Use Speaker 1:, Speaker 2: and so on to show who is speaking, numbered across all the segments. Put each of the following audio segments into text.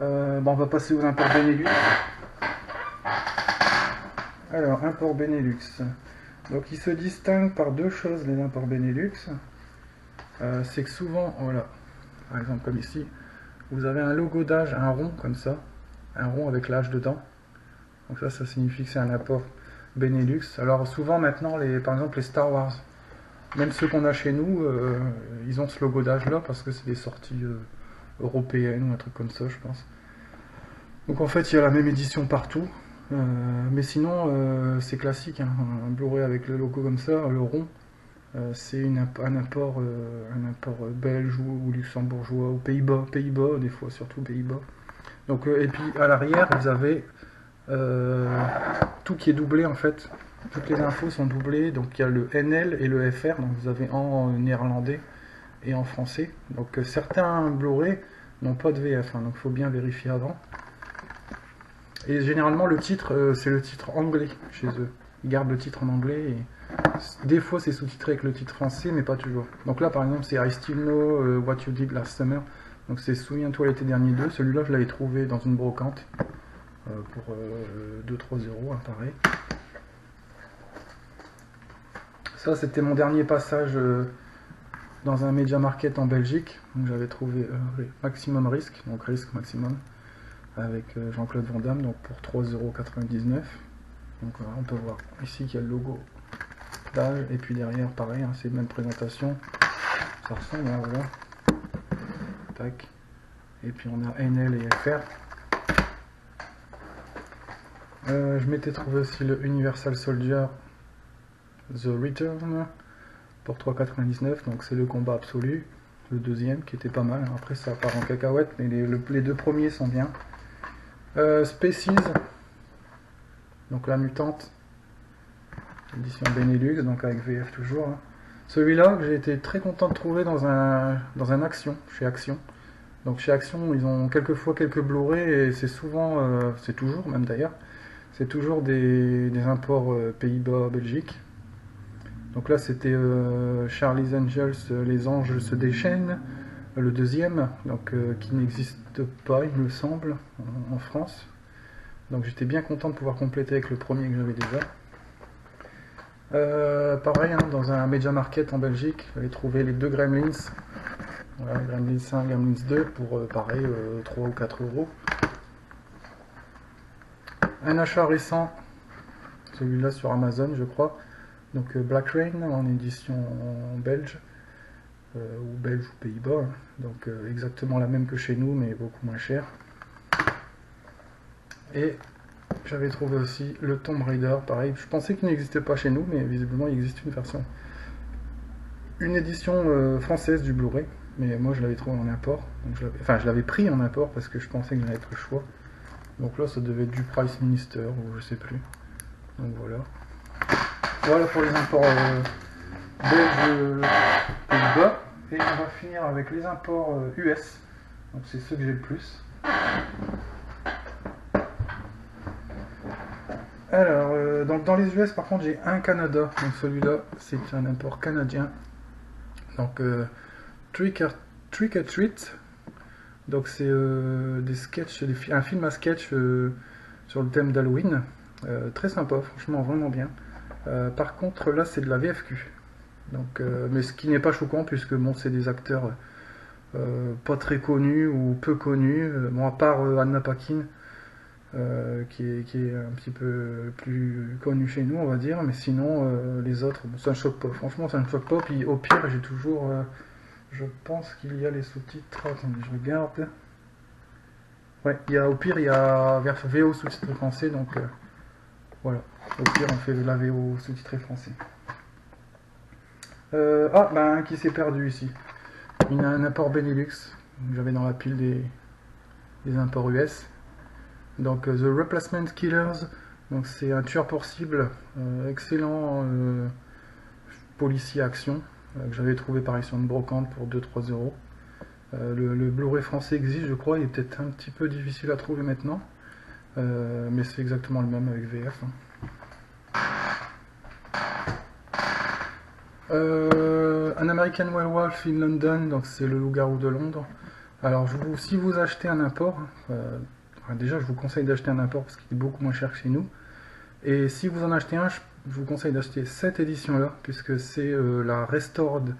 Speaker 1: On va passer aux imports Benelux. Alors, import Benelux. Donc, ils se distinguent par deux choses, les imports Benelux. C'est que souvent, voilà, par exemple comme ici, vous avez un logo d'âge, un rond comme ça, un rond avec l'âge dedans. Donc ça signifie que c'est un apport Benelux. Alors souvent maintenant, par exemple les Star Wars, même ceux qu'on a chez nous, ils ont ce logo d'âge là parce que c'est des sorties européennes ou un truc comme ça, je pense. Donc en fait, il y a la même édition partout. Mais sinon, c'est classique, hein, un Blu-ray avec le logo comme ça, le rond. C'est un apport belge ou luxembourgeois ou Pays-Bas des fois, surtout Pays-Bas. Donc, et puis à l'arrière, vous avez tout qui est doublé en fait. Toutes les infos sont doublées. Donc il y a le NL et le FR. Donc vous avez en néerlandais et en français. Donc certains Blu-ray n'ont pas de VF. Hein, donc il faut bien vérifier avant. Et généralement le titre, c'est le titre anglais chez eux. Ils gardent le titre en anglais. Et des fois c'est sous-titré avec le titre français, mais pas toujours. Donc là par exemple c'est I Still Know What You Did Last Summer. Donc c'est Souviens-toi l'été dernier 2. Celui-là je l'avais trouvé dans une brocante. Pour 2-3 euros, hein, pareil. Ça, c'était mon dernier passage dans un Media Market en Belgique. J'avais trouvé Maximum Risk, donc Risque Maximum, avec Jean-Claude Van Damme, donc pour 3,99 €. Donc voilà, on peut voir ici qu'il y a le logo d'âge, et puis derrière, pareil, hein, c'est la même présentation. Ça ressemble, hein, voilà. Tac. Et puis on a NL et FR. Je m'étais trouvé aussi le Universal Soldier The Return pour 3,99 €, donc c'est le combat absolu, le deuxième qui était pas mal, après ça part en cacahuète, mais les deux premiers sont bien. Species, donc la mutante, édition Benelux, donc avec VF toujours. Hein. Celui-là que j'ai été très content de trouver dans un Action, chez Action. Donc chez Action, ils ont quelquefois quelques Blu-ray et c'est souvent, c'est toujours même d'ailleurs, c'est toujours des imports Pays-Bas, Belgique. Donc là c'était Charlie's Angels, Les Anges se déchaînent, le deuxième, donc qui n'existe pas il me semble en France. Donc j'étais bien content de pouvoir compléter avec le premier que j'avais déjà. Pareil, hein, dans un Media Market en Belgique, j'avais trouvé les deux Gremlins. Voilà, Gremlins 1, Gremlins 2 pour pareil 3 ou 4 €. Un achat récent, celui-là sur Amazon je crois, donc Black Rain en édition belge, ou belge ou Pays-Bas, hein. Donc exactement la même que chez nous mais beaucoup moins cher. Et j'avais trouvé aussi le Tomb Raider, pareil, je pensais qu'il n'existait pas chez nous mais visiblement il existe une version, une édition française du Blu-ray, mais moi je l'avais trouvé en import, donc je l'avais pris en import parce que je pensais que j'allais être le choix. Donc là ça devait être du Price Minister ou je sais plus. Donc voilà. Voilà pour les imports belges, Pays-Bas. Et on va finir avec les imports US. Donc c'est ceux que j'ai le plus. Alors donc dans les US par contre j'ai un Canada. Donc celui-là c'est un import canadien. Donc Trick or Treat. Donc c'est des sketchs, un film à sketch sur le thème d'Halloween. Très sympa, franchement vraiment bien. Par contre là c'est de la VFQ. Donc, mais ce qui n'est pas choquant puisque bon, c'est des acteurs pas très connus ou peu connus. Bon, à part Anna Paquin qui est un petit peu plus connue chez nous on va dire. Mais sinon les autres, bon, ça ne choque pas. Franchement ça ne choque pas. Puis au pire j'ai toujours... je pense qu'il y a les sous-titres. Attendez, je regarde. Ouais, au pire, il y a VO sous-titré français, donc voilà. Au pire, on fait la VO sous-titré français. Qui s'est perdu ici. Il y a un import Benelux. J'avais dans la pile des imports US. Donc, The Replacement Killers. Donc, c'est un tueur pour cible. Excellent policier action. Que j'avais trouvé pareil sur une brocante pour 2-3 €. Le Blu-ray français existe, je crois, il est peut-être un petit peu difficile à trouver maintenant, mais c'est exactement le même avec VF. Hein. An American Werewolf in London, donc c'est le loup-garou de Londres. Alors, si vous achetez un import, déjà je vous conseille d'acheter un import parce qu'il est beaucoup moins cher que chez nous. Et si vous en achetez un, je vous conseille d'acheter cette édition-là, puisque c'est la Restored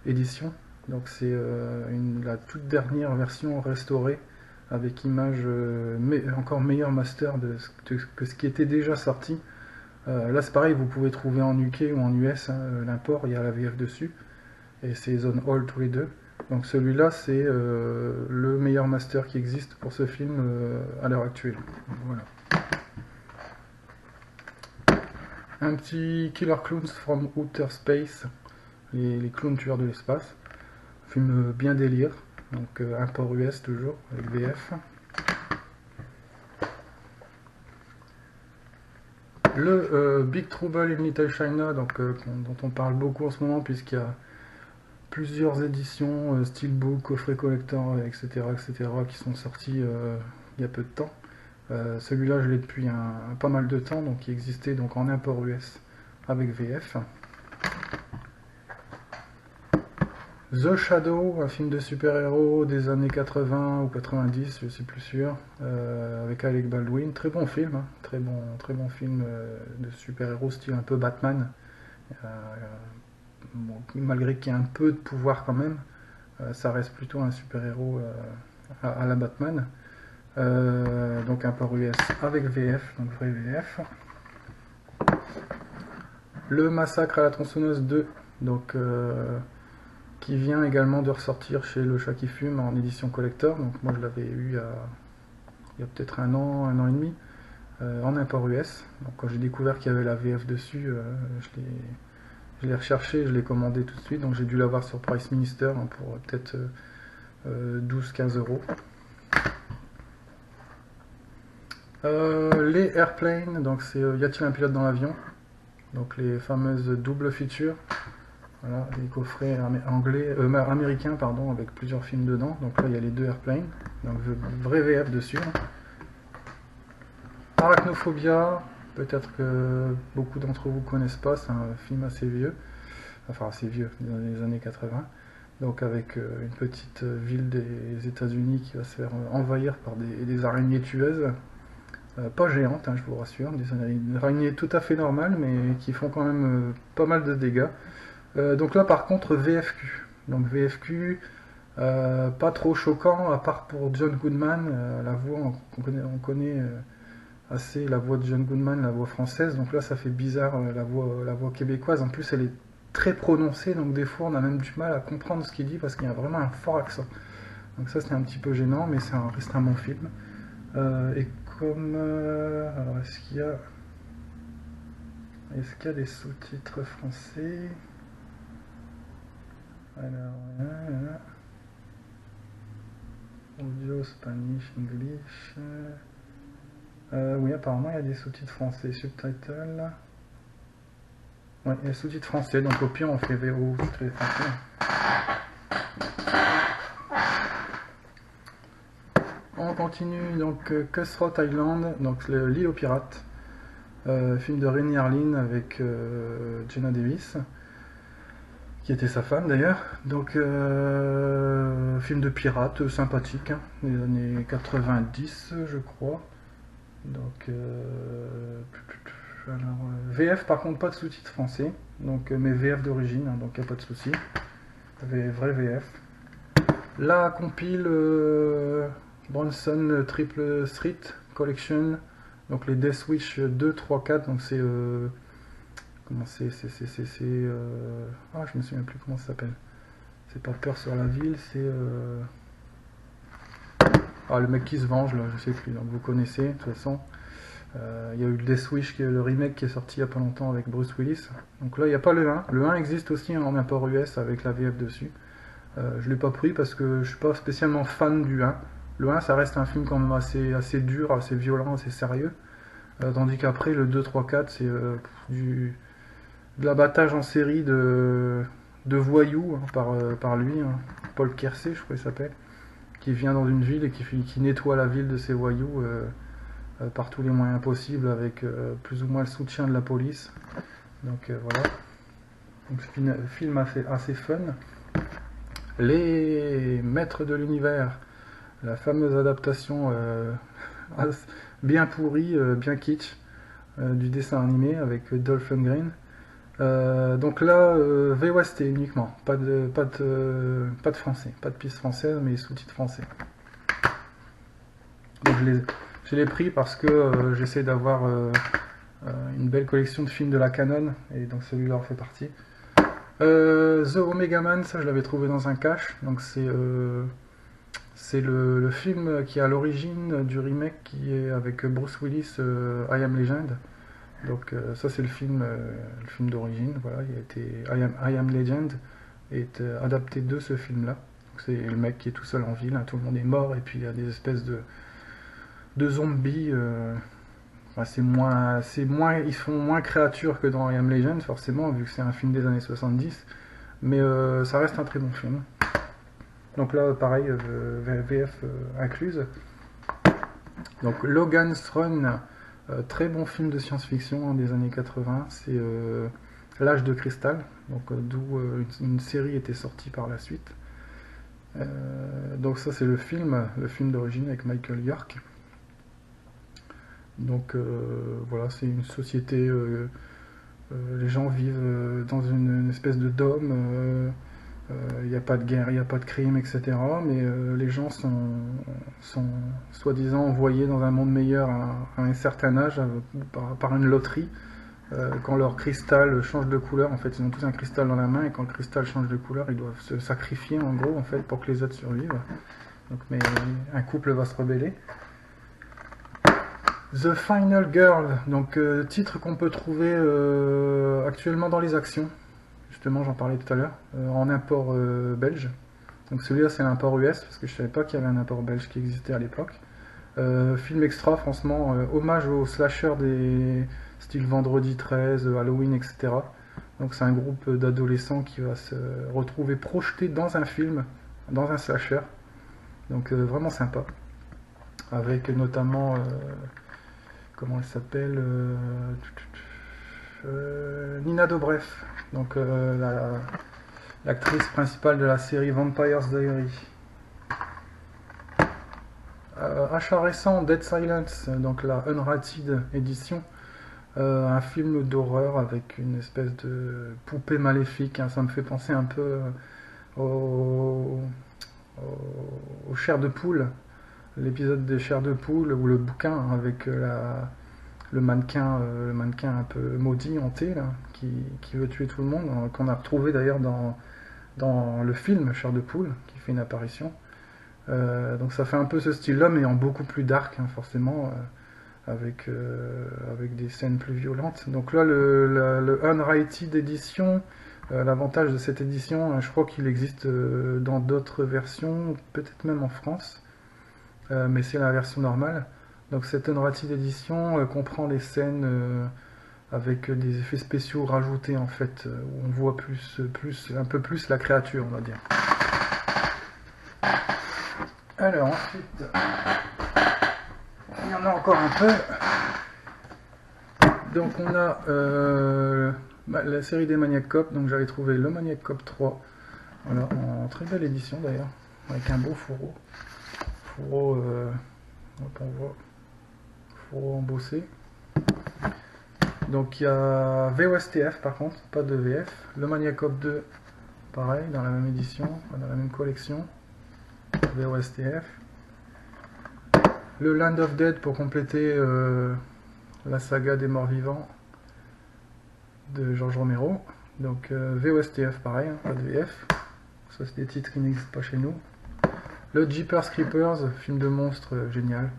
Speaker 1: Edition. Donc c'est la toute dernière version restaurée, avec image encore meilleur master que ce qui était déjà sorti. Là c'est pareil, vous pouvez trouver en UK ou en US, hein, l'import, il y a la VF dessus, et c'est Zone All tous les deux. Donc celui-là c'est le meilleur master qui existe pour ce film à l'heure actuelle. Voilà. Un petit Killer Clowns from Outer Space, les clowns tueurs de l'espace. Film bien délire, donc import US toujours, avec VF. Le Big Trouble in Little China, donc, dont on parle beaucoup en ce moment, puisqu'il y a plusieurs éditions, steelbook, coffret collector, etc., etc., qui sont sortis il y a peu de temps. Celui-là, je l'ai depuis pas mal de temps, donc il existait donc en import US avec VF. The Shadow, un film de super-héros des années 80 ou 90, je suis plus sûr, avec Alec Baldwin. Très bon film, hein, très bon film de super-héros style un peu Batman. Bon, malgré qu'il y ait un peu de pouvoir quand même, ça reste plutôt un super-héros à la Batman. Donc un port US avec VF, donc vrai VF. Le Massacre à la tronçonneuse 2, donc qui vient également de ressortir chez Le Chat qui fume en édition collector. Donc moi je l'avais eu il y a peut-être un an et demi, en import US. Donc quand j'ai découvert qu'il y avait la VF dessus, je l'ai recherché, je l'ai commandé tout de suite. Donc j'ai dû l'avoir sur Price Minister hein, pour peut-être 12-15 euros. Les Airplanes, donc c'est Y a-t-il un pilote dans l'avion? Donc les fameuses double features. Voilà, des coffrets américains pardon, avec plusieurs films dedans. Donc là il y a les deux Airplanes, donc vrai VF dessus. Arachnophobia, peut-être que beaucoup d'entre vous connaissent pas, c'est un film assez vieux, enfin assez vieux, des années 80. Donc avec une petite ville des États-Unis qui va se faire envahir par des araignées tueuses. Pas géantes, hein, je vous rassure, des araignées tout à fait normales, mais qui font quand même pas mal de dégâts. Donc là par contre VFQ. Donc VFQ, pas trop choquant, à part pour John Goodman, la voix, on connaît assez la voix de John Goodman, la voix française, donc là ça fait bizarre la voix québécoise, en plus elle est très prononcée, donc des fois on a même du mal à comprendre ce qu'il dit parce qu'il y a vraiment un fort accent. Donc ça c'est un petit peu gênant, mais ça reste un bon film. Et comme... alors est-ce qu'il y a des sous-titres français? Alors... audio, Spanish, English... oui, apparemment il y a des sous-titres français, subtitles. Ouais, il y a des sous-titres français, donc au pire on fait VO sous les français. On continue donc Cutthroat Island, donc l'île aux pirates, film de Renny Harlin avec Jenna Davis, qui était sa femme d'ailleurs. Donc film de pirate sympathique, hein, des années 90 je crois. Donc alors, VF par contre pas de sous-titres français, donc mais VF d'origine, hein, donc il n'y a pas de souci. Vrai VF. La compile Bronson Triple Street Collection, donc les Death Wish 2, 3, 4, donc c'est comment c'est ah je me souviens plus comment ça s'appelle. C'est pas Peur sur la ville, c'est ah le mec qui se venge là, je sais plus, donc vous connaissez de toute façon. Il y a eu le Death Wish, qui est le remake qui est sorti il y a pas longtemps avec Bruce Willis. Donc là il n'y a pas le 1. Le 1 existe aussi en import US avec la VF dessus. Je l'ai pas pris parce que je suis pas spécialement fan du 1. Le 1 ça reste un film quand même assez dur, assez violent, assez sérieux. Tandis qu'après le 2, 3, 4 c'est de l'abattage en série de voyous hein, par lui, hein, Paul Kersey je crois qu'il s'appelle, qui vient dans une ville et qui nettoie la ville de ces voyous par tous les moyens possibles avec plus ou moins le soutien de la police. Donc voilà. Donc c'est un film assez fun. Les Maîtres de l'univers, la fameuse adaptation bien pourrie, bien kitsch, du dessin animé avec Dolph Lundgren. Donc là, VOST uniquement, pas de français, pas de piste française, mais sous-titres français. Donc je l'ai pris parce que j'essaie d'avoir une belle collection de films de la Canon, et donc celui-là en fait partie. The Omega Man, ça je l'avais trouvé dans un cache, donc c'est le film qui est à l'origine du remake qui est avec Bruce Willis, I Am Legend. Donc ça c'est le film d'origine, voilà, il a été I Am Legend est adapté de ce film-là. C'est le mec qui est tout seul en ville, hein, tout le monde est mort et puis il y a des espèces de zombies. Enfin, ils font moins créatures que dans I Am Legend forcément vu que c'est un film des années 70, mais ça reste un très bon film. Donc là pareil, VF incluse. Donc Logan's Run. Très bon film de science-fiction des années 80, c'est L'Âge de Cristal, donc d'où une série était sortie par la suite. Donc ça c'est le film d'origine avec Michael York. Donc voilà, c'est une société, les gens vivent dans une espèce de dôme, il n'y a pas de guerre, il n'y a pas de crime, etc. Mais les gens sont soi-disant envoyés dans un monde meilleur à un certain âge par une loterie. Quand leur cristal change de couleur, en fait, ils ont tous un cristal dans la main, et quand le cristal change de couleur, ils doivent se sacrifier en gros, en fait, pour que les autres survivent. Donc, mais un couple va se rebeller. The Final Girl, donc titre qu'on peut trouver actuellement dans les actions. Justement, j'en parlais tout à l'heure, en import belge. Donc celui-là, c'est l'import US, parce que je savais pas qu'il y avait un import belge qui existait à l'époque. Film extra, franchement, hommage aux slashers des style Vendredi 13, Halloween, etc. Donc c'est un groupe d'adolescents qui va se retrouver projeté dans un film, dans un slasher. Donc vraiment sympa. Avec notamment, comment elle s'appelle, Nina Dobrev, donc l'actrice principale de la série Vampire's Diary. Achat récent, Dead Silence, donc la Unrated édition, un film d'horreur avec une espèce de poupée maléfique, hein. Ça me fait penser un peu au Chair de Poule, l'épisode de Chair de Poule, ou le bouquin hein, avec le mannequin un peu maudit, hanté, là, qui veut tuer tout le monde, hein, qu'on a retrouvé d'ailleurs dans le film Chair de Poule, qui fait une apparition. Donc ça fait un peu ce style-là, mais en beaucoup plus dark, hein, forcément, avec des scènes plus violentes. Donc là, le Unrated Edition, l'avantage de cette édition, je crois qu'il existe dans d'autres versions, peut-être même en France, mais c'est la version normale. Donc cette Unrated Edition comprend des scènes avec des effets spéciaux rajoutés, en fait, où on voit un peu plus la créature, on va dire. Alors ensuite, il y en a encore un peu. Donc on a la série des Maniac Cop, donc j'avais trouvé le Maniac Cop 3, voilà, en très belle édition d'ailleurs, avec un beau fourreau. Fourreau, hop, on voit, fourreau embossé. Donc il y a VOSTF par contre, pas de VF. Le Maniac Cop 2, pareil, dans la même édition, dans la même collection. VOSTF. Le Land of Dead pour compléter la saga des morts vivants de George Romero. Donc VOSTF pareil, hein, pas de VF. Ça c'est des titres qui n'existent pas chez nous. Le Jeepers Creepers, film de monstre génial.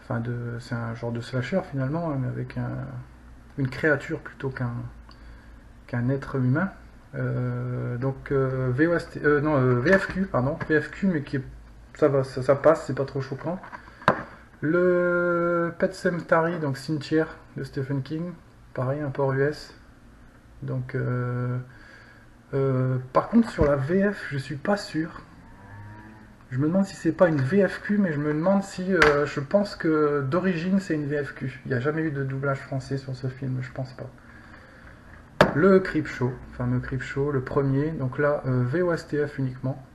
Speaker 1: Enfin c'est un genre de slasher finalement, hein, mais avec une créature plutôt qu'un être humain. Donc VFQ, pardon, VFQ, mais ça passe, c'est pas trop choquant. Le Pet Sematary, donc Cimetière de Stephen King, pareil, import US. Donc par contre sur la VF, je suis pas sûr. Je me demande si c'est pas une VFQ, mais je me demande si je pense que d'origine c'est une VFQ. Il n'y a jamais eu de doublage français sur ce film, je pense pas. Le Creepshow, fameux Creepshow, le premier, donc là VOSTF uniquement.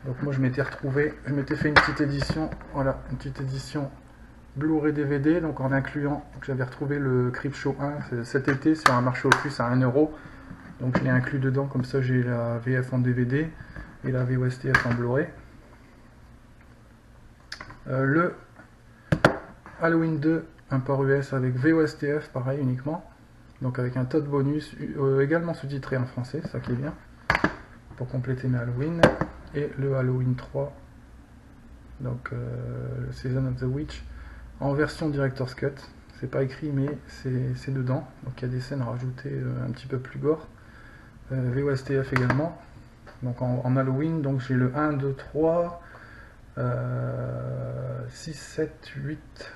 Speaker 1: Donc moi je m'étais fait une petite édition, voilà, une petite édition Blu-ray DVD, donc en incluant, j'avais retrouvé le Creepshow 1 cet été sur un marché aux puces à 1 €. Donc je l'ai inclus dedans, comme ça j'ai la VF en DVD et la VOSTF en Blu-ray. Le Halloween 2 import US avec VOSTF, pareil uniquement. Donc avec un tas de bonus, également sous-titré en français, ça qui est bien, pour compléter mes Halloween. Et le Halloween 3, donc le Season of the Witch, en version Director's Cut. C'est pas écrit mais c'est dedans, donc il y a des scènes rajoutées un petit peu plus gore. VOSTF également, donc en Halloween, donc j'ai le 1, 2, 3, 6, 7, 8,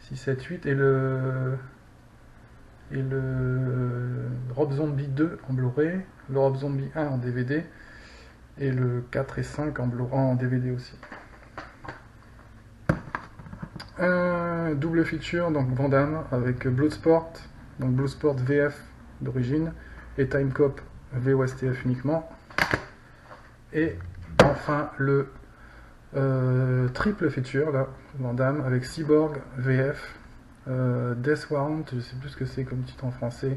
Speaker 1: 6, 7, 8 et le Rob Zombie 2 en Blu-ray, le Rob Zombie 1 en DVD et le 4 et 5 en DVD aussi. Un double feature, donc Van Damme avec Bloodsport, donc Bloodsport VF d'origine et Time Cop VOSTF uniquement. Et enfin le triple feature là, Van Damme avec Cyborg VF, Death Warrant, je sais plus ce que c'est comme titre en français,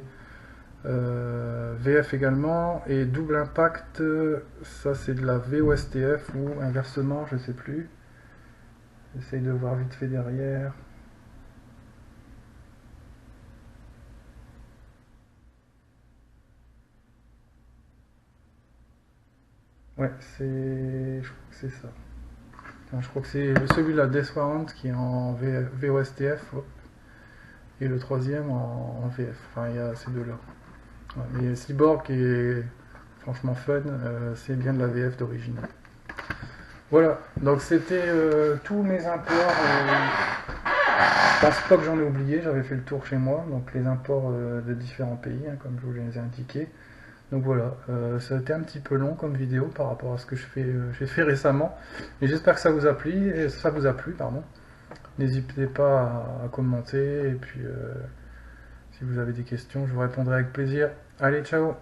Speaker 1: VF également, et Double Impact, ça c'est de la VOSTF ou inversement, je sais plus. J'essaye de voir vite fait derrière. Ouais, je crois que c'est ça. Enfin, je crois que c'est celui-là, Death Warrant, qui est en VOSTF, et le troisième en VF. Enfin, il y a ces deux-là. Ouais, mais Cyborg est franchement fun, c'est bien de la VF d'origine. Voilà, donc c'était tous mes imports. Je pense pas que j'en ai oublié, j'avais fait le tour chez moi, donc les imports de différents pays, hein, comme je vous les ai indiqués. Donc voilà, ça a été un petit peu long comme vidéo par rapport à ce que j'ai fait récemment. Mais j'espère que ça vous a plu, pardon. N'hésitez pas à commenter, et puis si vous avez des questions, je vous répondrai avec plaisir. Allez, ciao!